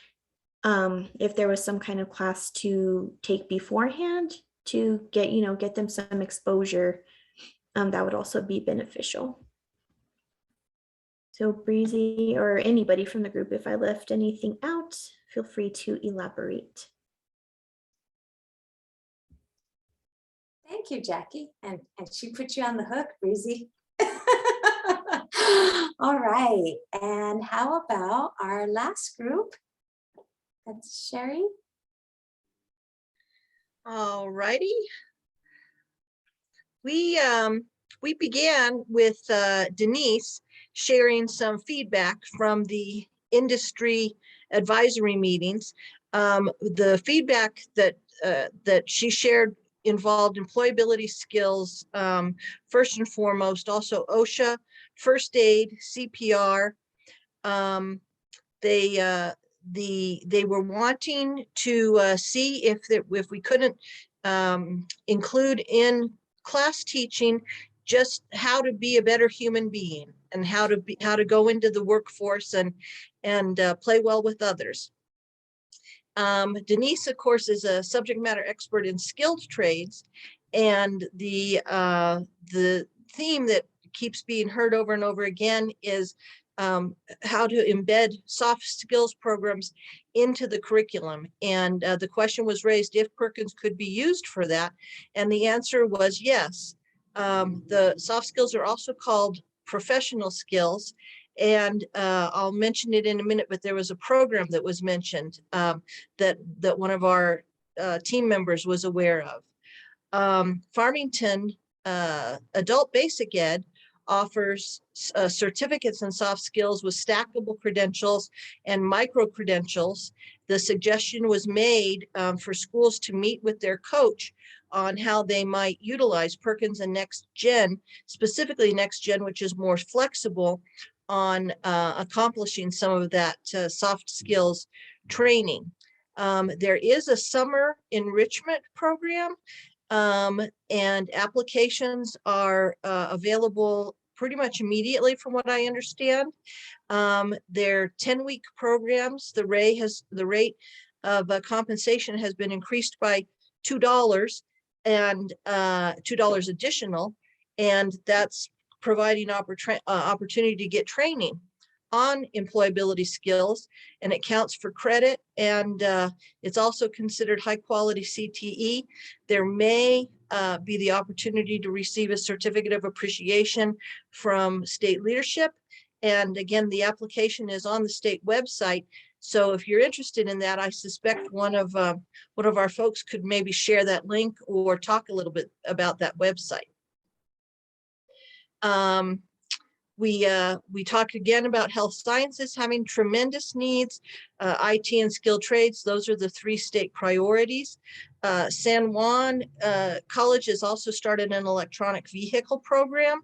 if there was some kind of class to take beforehand to get them some exposure, that would also be beneficial. So Breezy or anybody from the group, if I left anything out, feel free to elaborate. Thank you, Jackie. And she put you on the hook, Breezy. All right. And how about our last group? That's Sherry. All righty. We began with Denise sharing some feedback from the industry advisory meetings. The feedback that she shared involved employability skills, first and foremost, also OSHA, first aid, CPR. They they were wanting to see if we couldn't include in class teaching just how to be a better human being and how to go into the workforce and play well with others. Denise, of course, is a subject matter expert in skilled trades, and the theme that keeps being heard over and over again is how to embed soft skills programs into the curriculum. And the question was raised if Perkins could be used for that, and the answer was yes. The soft skills are also called professional skills, and I'll mention it in a minute, but there was a program that was mentioned that one of our team members was aware of. Farmington Adult Basic Ed offers certificates in soft skills with stackable credentials and micro credentials. The suggestion was made for schools to meet with their coach on how they might utilize Perkins and Next Gen, specifically Next Gen, which is more flexible on accomplishing some of that soft skills training. There is a summer enrichment program, and applications are available pretty much immediately from what I understand. They're 10-week programs. The rate of compensation has been increased by $2 and $2 additional, and that's providing opportunity to get training on employability skills, and it counts for credit, and it's also considered high quality CTE. There may be the opportunity to receive a certificate of appreciation from state leadership. And again, the application is on the state website. So if you're interested in that, I suspect one of our folks could maybe share that link or talk a little bit about that website. We talked again about health sciences having tremendous needs, IT and skilled trades. Those are the 3 state priorities. San Juan College has also started an electronic vehicle program.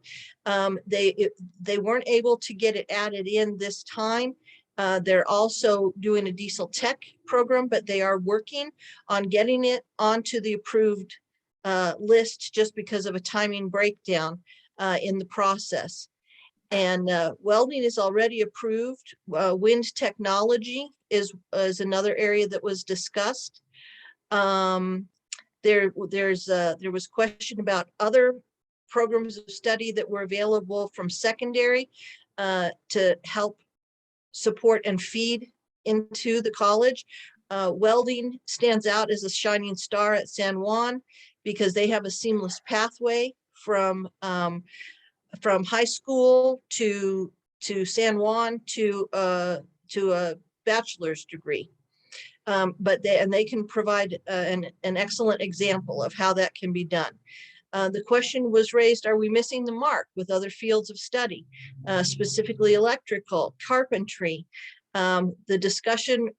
They weren't able to get it added in this time. They're also doing a diesel tech program, but they are working on getting it onto the approved list just because of a timing breakdown in the process. And welding is already approved. Wind technology is another area that was discussed. There was question about other programs of study that were available from secondary to help support and feed into the college. Welding stands out as a shining star at San Juan because they have a seamless pathway from high school to San Juan to a bachelor's degree. But they can provide an excellent example of how that can be done. The question was raised, are we missing the mark with other fields of study, specifically electrical, carpentry? The discussion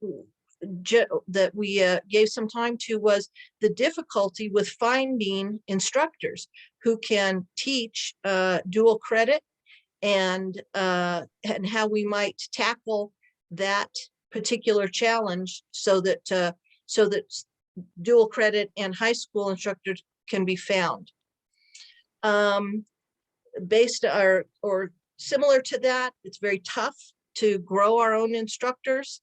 that we gave some time to was the difficulty with finding instructors who can teach dual credit, and how we might tackle that particular challenge so that dual credit and high school instructors can be found. Based or similar to that, it's very tough to grow our own instructors.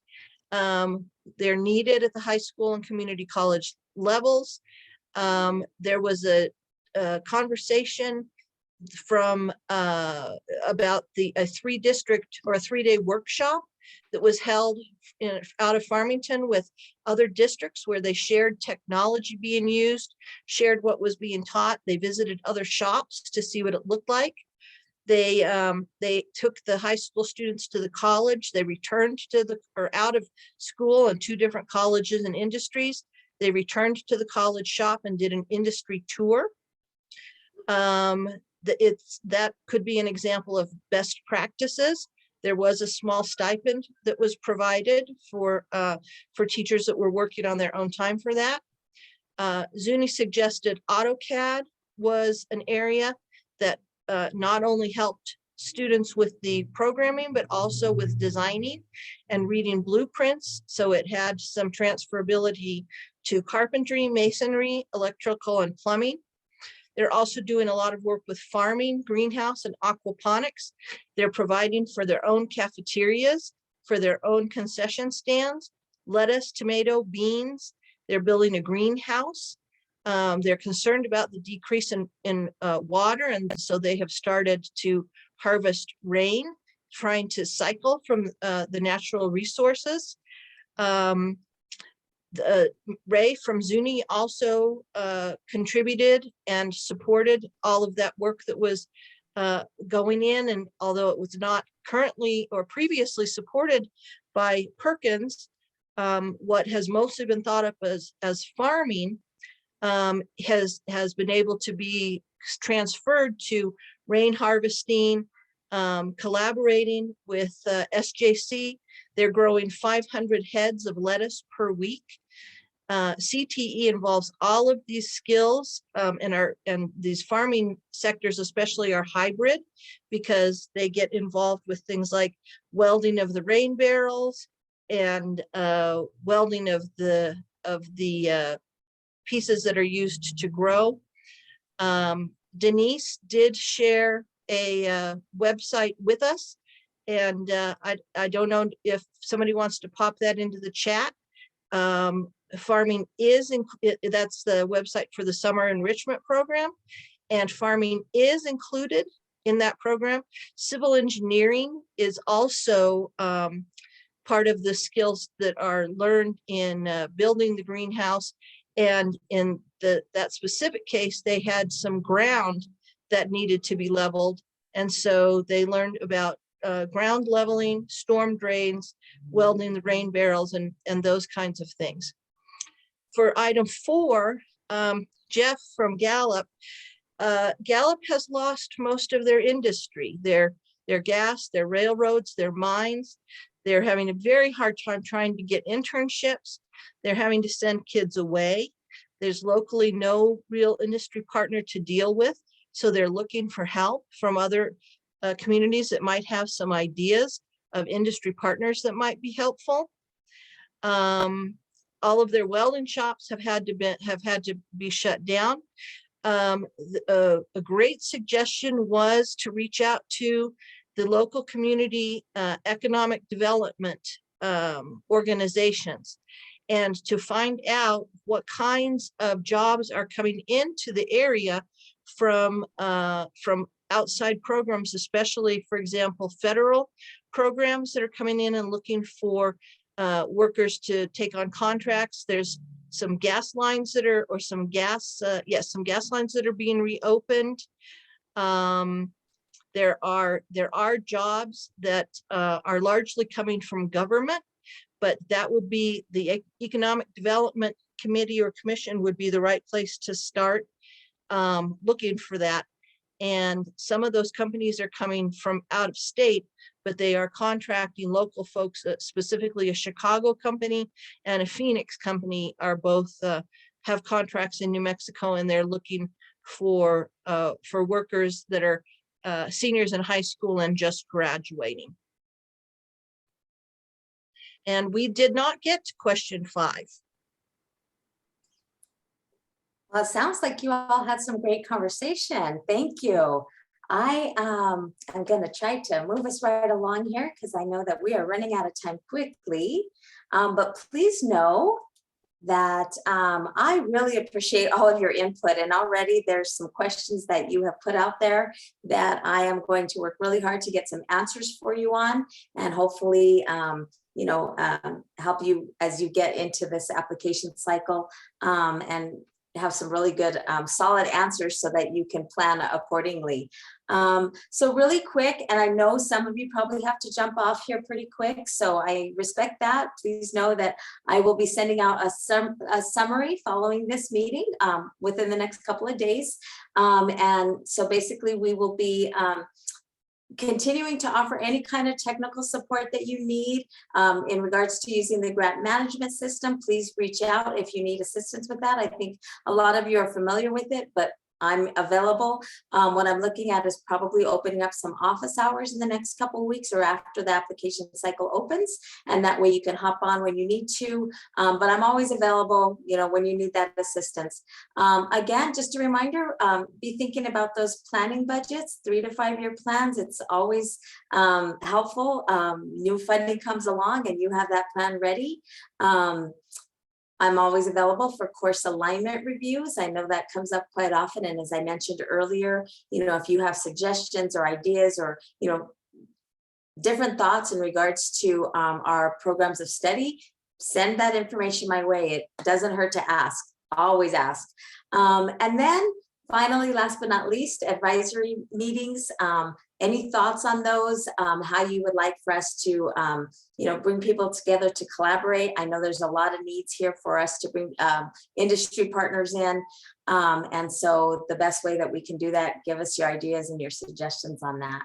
They're needed at the high school and community college levels. There was a conversation from about a 3-district or a 3-day workshop that was held out of Farmington with other districts where they shared technology being used, shared what was being taught. They visited other shops to see what it looked like. They took the high school students to the college. They returned out of school in 2 different colleges and industries. They returned to the college shop and did an industry tour. That could be an example of best practices. There was a small stipend that was provided for teachers that were working on their own time for that. Zuni suggested AutoCAD was an area that not only helped students with the programming, but also with designing and reading blueprints. So it had some transferability to carpentry, masonry, electrical, and plumbing. They're also doing a lot of work with farming, greenhouse, and aquaponics. They're providing for their own cafeterias, for their own concession stands, lettuce, tomato, beans. They're building a greenhouse. They're concerned about the decrease in water, and so they have started to harvest rain, trying to cycle from the natural resources. Ray from Zuni also contributed and supported all of that work that was going in, and although it was not currently or previously supported by Perkins, what has mostly been thought of as farming has been able to be transferred to rain harvesting, collaborating with SJC. They're growing 500 heads of lettuce per week. CTE involves all of these skills, and these farming sectors especially are hybrid because they get involved with things like welding of the rain barrels and welding of the pieces that are used to grow. Denise did share a website with us, and I don't know if somebody wants to pop that into the chat. Farming is, that's the website for the summer enrichment program, and farming is included in that program. Civil engineering is also part of the skills that are learned in building the greenhouse. And in that specific case, they had some ground that needed to be leveled. And so they learned about ground leveling, storm drains, welding the rain barrels, and those kinds of things. For item 4, Jeff from Gallup. Gallup has lost most of their industry, their gas, their railroads, their mines. They're having a very hard time trying to get internships. They're having to send kids away. There's locally no real industry partner to deal with. So they're looking for help from other communities that might have some ideas of industry partners that might be helpful. All of their welding shops have had to be shut down. A great suggestion was to reach out to the local community economic development organizations and to find out what kinds of jobs are coming into the area from outside programs, especially, for example, federal programs that are coming in and looking for workers to take on contracts. There's some gas lines that are, or some gas lines that are being reopened. There are jobs that are largely coming from government, but that would be the Economic Development Committee or Commission would be the right place to start looking for that. And some of those companies are coming from out of state, but they are contracting local folks, specifically a Chicago company and a Phoenix company are both have contracts in New Mexico, and they're looking for workers that are seniors in high school and just graduating. And we did not get to question 5. Well, it sounds like you all had some great conversation. Thank you. I am going to try to move us right along here because I know that we are running out of time quickly. But please know that I really appreciate all of your input, and already there's some questions that you have put out there that I am going to work really hard to get some answers for you on, and hopefully help you as you get into this application cycle and have some really good solid answers so that you can plan accordingly. So really quick, and I know some of you probably have to jump off here pretty quick, so I respect that. Please know that I will be sending out a summary following this meeting within the next couple of days. And so basically we will be continuing to offer any kind of technical support that you need in regards to using the grant management system. Please reach out if you need assistance with that. I think a lot of you are familiar with it, but I'm available. What I'm looking at is probably opening up some office hours in the next couple of weeks or after the application cycle opens. And that way you can hop on when you need to. But I'm always available, when you need that assistance. Again, just a reminder, be thinking about those planning budgets, 3 to 5 year plans. It's always helpful. New funding comes along and you have that plan ready. I'm always available for course alignment reviews. I know that comes up quite often. And as I mentioned earlier, if you have suggestions or ideas or, different thoughts in regards to our programs of study, send that information my way. It doesn't hurt to ask, always ask. And then finally, last but not least, advisory meetings. Any thoughts on those? How you would like for us to, bring people together to collaborate? I know there's a lot of needs here for us to bring industry partners in. And so the best way that we can do that, give us your ideas and your suggestions on that.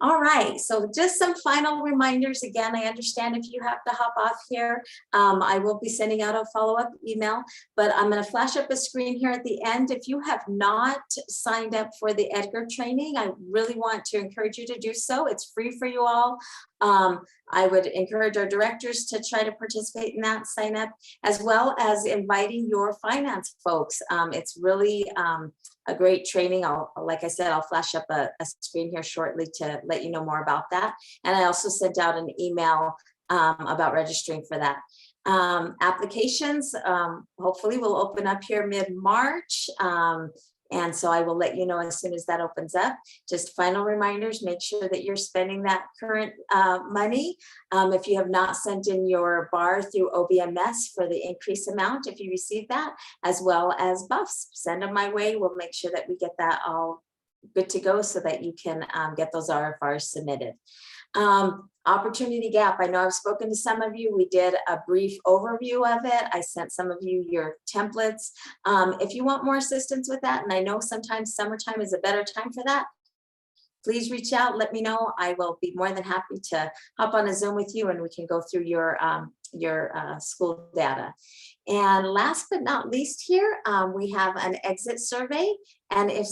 All right, so just some final reminders. Again, I understand if you have to hop off here, I will be sending out a follow-up email, but I'm going to flash up a screen here at the end. If you have not signed up for the Edgar training, I really want to encourage you to do so. It's free for you all. I would encourage our directors to try to participate in that, sign up, as well as inviting your finance folks. It's really a great training. Like I said, I'll flash up a screen here shortly to let you know more about that. And I also sent out an email about registering for that. Applications hopefully will open up here mid-March. And so I will let you know as soon as that opens up. Just final reminders, make sure that you're spending that current money. If you have not sent in your bar through OBMS for the increased amount, if you receive that, as well as buffs, send them my way. We'll make sure that we get that all good to go so that you can get those RFRs submitted. Opportunity gap. I know I've spoken to some of you. We did a brief overview of it. I sent some of you your templates. If you want more assistance with that, and I know sometimes summertime is a better time for that, please reach out, let me know. I will be more than happy to hop on a Zoom with you and we can go through your school data. And last but not least here, we have an exit survey. And if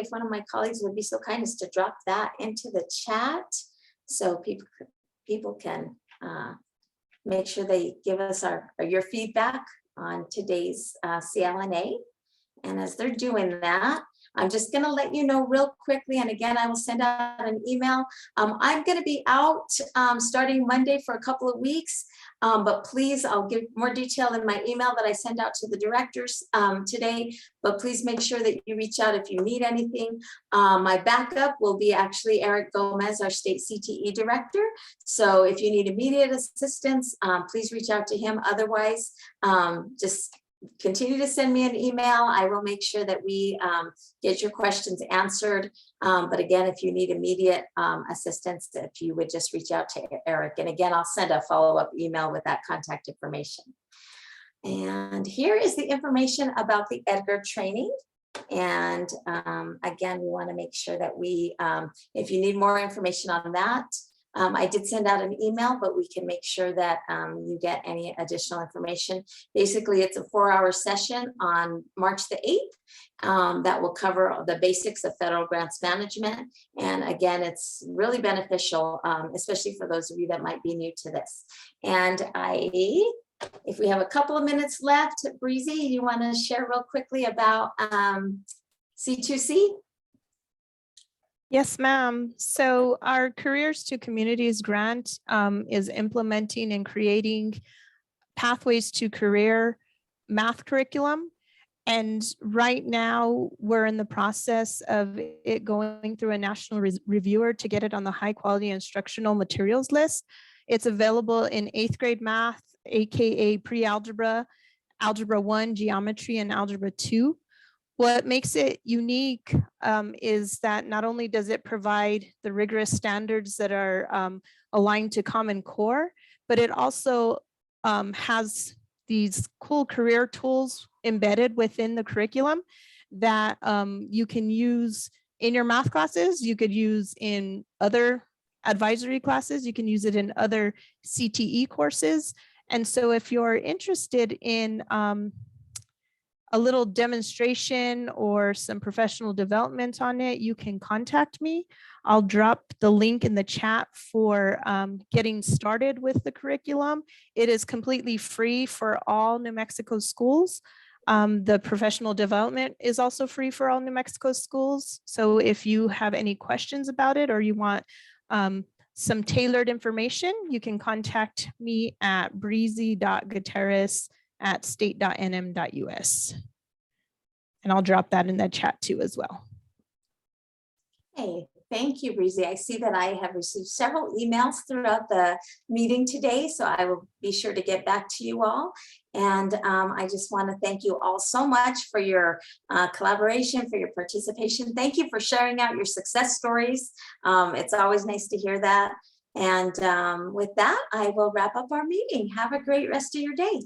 one of my colleagues would be so kind as to drop that into the chat so people can make sure they give us your feedback on today's CLNA. And as they're doing that, I'm just going to let you know real quickly. And again, I will send out an email. I'm going to be out starting Monday for a couple of weeks. But please, I'll give more detail in my email that I send out to the directors today. But please make sure that you reach out if you need anything. My backup will be actually Eric Gomez, our state CTE director. So if you need immediate assistance, please reach out to him. Otherwise, just continue to send me an email. I will make sure that we get your questions answered. But again, if you need immediate assistance, if you would just reach out to Eric. And again, I'll send a follow-up email with that contact information. And here is the information about the Edgar training. And again, we want to make sure that if you need more information on that, I did send out an email, but we can make sure that you get any additional information. Basically, it's a 4-hour session on March the 8th that will cover the basics of federal grants management. And again, it's really beneficial, especially for those of you that might be new to this. And if we have a couple of minutes left, Breezy, you want to share real quickly about C2C? Yes, ma'am. So our Careers to Communities grant is implementing and creating pathways to career math curriculum. And right now we're in the process of it going through a national reviewer to get it on the high quality instructional materials list. It's available in 8th grade math, AKA pre-algebra, algebra 1, geometry, and algebra 2. What makes it unique is that not only does it provide the rigorous standards that are aligned to Common Core, but it also has these cool career tools embedded within the curriculum that you can use in your math classes, you could use in other advisory classes, you can use it in other CTE courses. And so if you're interested in a little demonstration or some professional development on it, you can contact me. I'll drop the link in the chat for getting started with the curriculum. It is completely free for all New Mexico schools. The professional development is also free for all New Mexico schools. So if you have any questions about it or you want some tailored information, you can contact me at breezy.gutierrez@state.nm.us. And I'll drop that in the chat too as well. Hey, thank you, Breezy. I see that I have received several emails throughout the meeting today, so I will be sure to get back to you all. And I just want to thank you all so much for your collaboration, for your participation. Thank you for sharing out your success stories. It's always nice to hear that. And with that, I will wrap up our meeting. Have a great rest of your day.